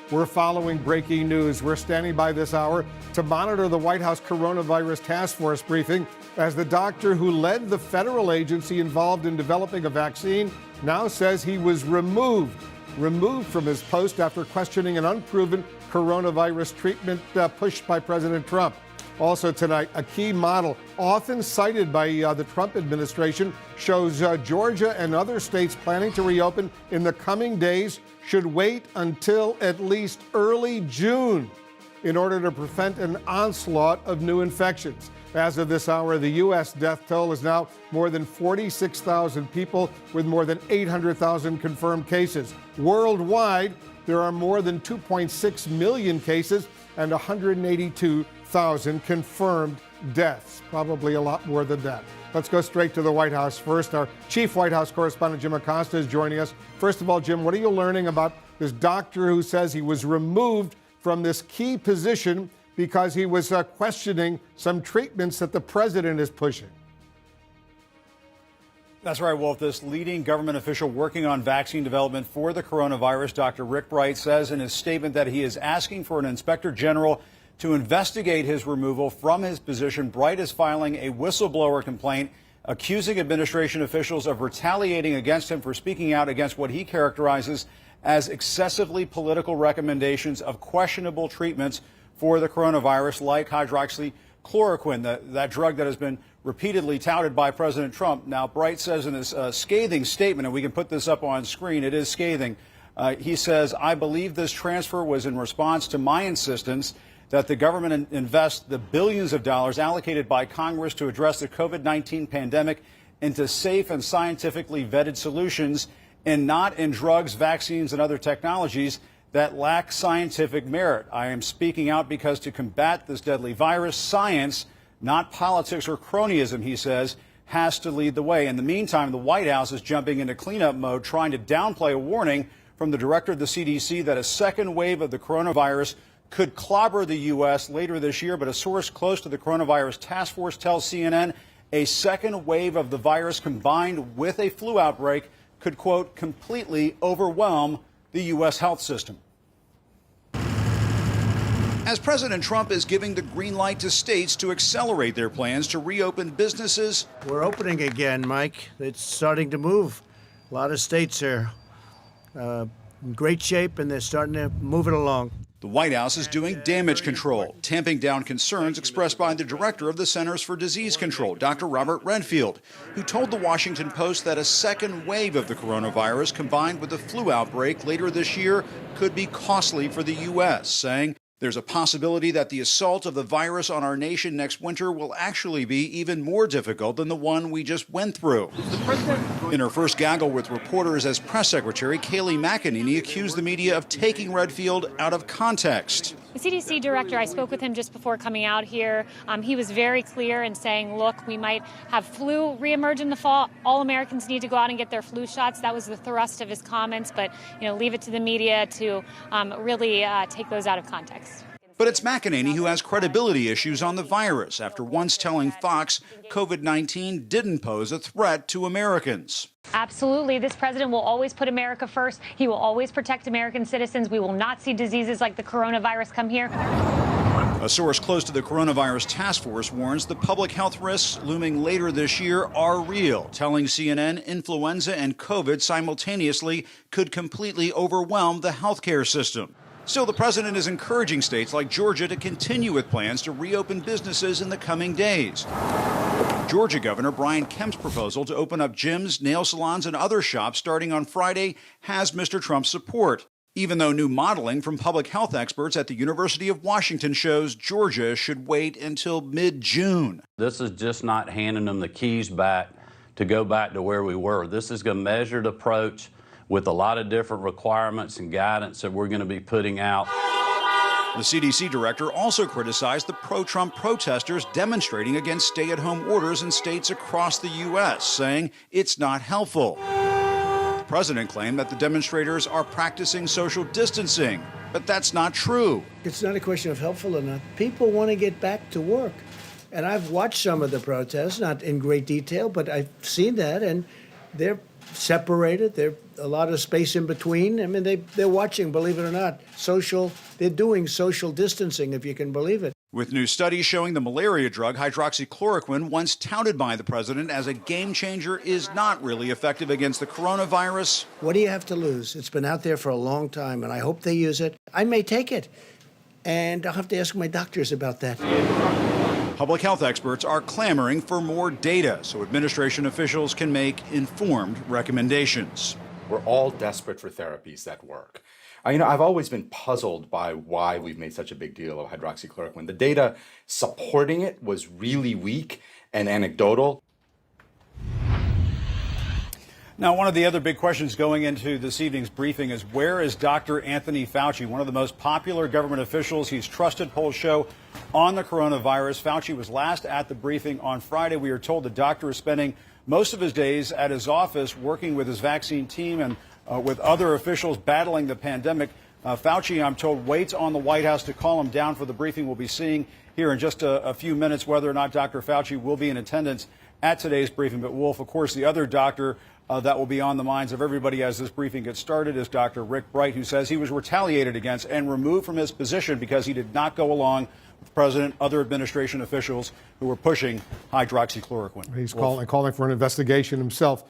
We're following breaking news. We're standing by this hour to monitor the White House coronavirus task force briefing as the doctor who led the federal agency involved in developing a vaccine now says he was removed from his post after questioning an unproven coronavirus treatment pushed by President Trump. Also tonight, a key model often cited by the Trump administration shows Georgia and other states planning to reopen in the coming days should wait until at least early June in order to prevent an onslaught of new infections. As of this hour, the U.S. death toll is now more than 46,000 people with more than 800,000 confirmed cases. Worldwide, there are more than 2.6 million cases and 182,000 confirmed deaths. Probably a lot more than that. Let's go straight to the White House first. Our chief White House correspondent, Jim Acosta, is joining us. First of all, Jim, what are you learning about this doctor who says he was removed from this key position because he was questioning some treatments that the president is pushing? That's right, Wolf. This leading government official working on vaccine development for the coronavirus, Dr. Rick Bright, says in his statement that he is asking for an inspector general to investigate his removal from his position. Bright is filing a whistleblower complaint accusing administration officials of retaliating against him for speaking out against what he characterizes as excessively political recommendations of questionable treatments for the coronavirus, like hydroxychloroquine, that drug that has been repeatedly touted by President Trump. Now, Bright says in his scathing statement, and we can put this up on screen, it is scathing. He says, "I believe this transfer was in response to my insistence that the government invest the billions of dollars allocated by Congress to address the COVID-19 pandemic into safe and scientifically vetted solutions and not in drugs, vaccines, and other technologies that lack scientific merit. I am speaking out because to combat this deadly virus, science, not politics or cronyism," he says, has to lead the way. In the meantime, the White House is jumping into cleanup mode, trying to downplay a warning from the director of the CDC that a second wave of the coronavirus could clobber the U.S. later this year. But a source close to the coronavirus task force tells CNN a second wave of the virus combined with a flu outbreak could, quote, completely overwhelm the U.S. health system. As President Trump is giving the green light to states to accelerate their plans to reopen businesses. We're opening again, Mike. It's starting to move. A lot of states are in great shape, and they're starting to move it along. The White House is doing damage control, tamping down concerns expressed by the director of the Centers for Disease Control, Dr. Robert Redfield, who told the Washington Post that a second wave of the coronavirus combined with a flu outbreak later this year could be costly for the U.S., saying there's a possibility that the assault of the virus on our nation next winter will actually be even more difficult than the one we just went through. In her first gaggle with reporters as press secretary, Kayleigh McEnany accused the media of taking Redfield out of context. The CDC director, I spoke with him just before coming out here. He was very clear in saying, look, we might have flu reemerge in the fall. All Americans need to go out and get their flu shots. That was the thrust of his comments. But, leave it to the media to really take those out of context. But it's McEnany who has credibility issues on the virus after once telling Fox COVID-19 didn't pose a threat to Americans. Absolutely. This president will always put America first. He will always protect American citizens. We will not see diseases like the coronavirus come here. A source close to the coronavirus task force warns the public health risks looming later this year are real, telling CNN influenza and COVID simultaneously could completely overwhelm the healthcare system. Still, the president is encouraging states like Georgia to continue with plans to reopen businesses in the coming days. Georgia Governor Brian Kemp's proposal to open up gyms, nail salons, and other shops starting on Friday has Mr. Trump's support, even though new modeling from public health experts at the University of Washington shows Georgia should wait until mid-June. This is just not handing them the keys back to go back to where we were. This is a measured approach with a lot of different requirements and guidance that we're going to be putting out. The CDC director also criticized the pro-Trump protesters demonstrating against stay-at-home orders in states across the U.S., saying it's not helpful. The president claimed that the demonstrators are practicing social distancing, but that's not true. It's not a question of helpful or not. People want to get back to work. And I've watched some of the protests, not in great detail, but I've seen that, and they're separated. They're a lot of space in between. I mean, they're watching, believe it or not. They're doing social distancing, if you can believe it. With new studies showing the malaria drug hydroxychloroquine, once touted by the president as a game changer, is not really effective against the coronavirus. What do you have to lose? It's been out there for a long time, and I hope they use it. I may take it, and I'll have to ask my doctors about that. Public health experts are clamoring for more data so administration officials can make informed recommendations. We're all desperate for therapies that work. I've always been puzzled by why we've made such a big deal of hydroxychloroquine. The data supporting it was really weak and anecdotal. Now, one of the other big questions going into this evening's briefing is, where is Dr. Anthony Fauci, one of the most popular government officials? He's trusted, polls show, on the coronavirus. Fauci was last at the briefing on Friday. We are told the doctor is spending most of his days at his office working with his vaccine team and with other officials battling the pandemic. Fauci, I'm told, waits on the White House to call him down for the briefing. We'll be seeing here in just a few minutes whether or not Dr. Fauci will be in attendance at today's briefing. But, Wolf, of course, the other doctor that will be on the minds of everybody as this briefing gets started is Dr. Rick Bright, who says he was retaliated against and removed from his position because he did not go along with the president, other administration officials who were pushing hydroxychloroquine. He's calling for an investigation himself.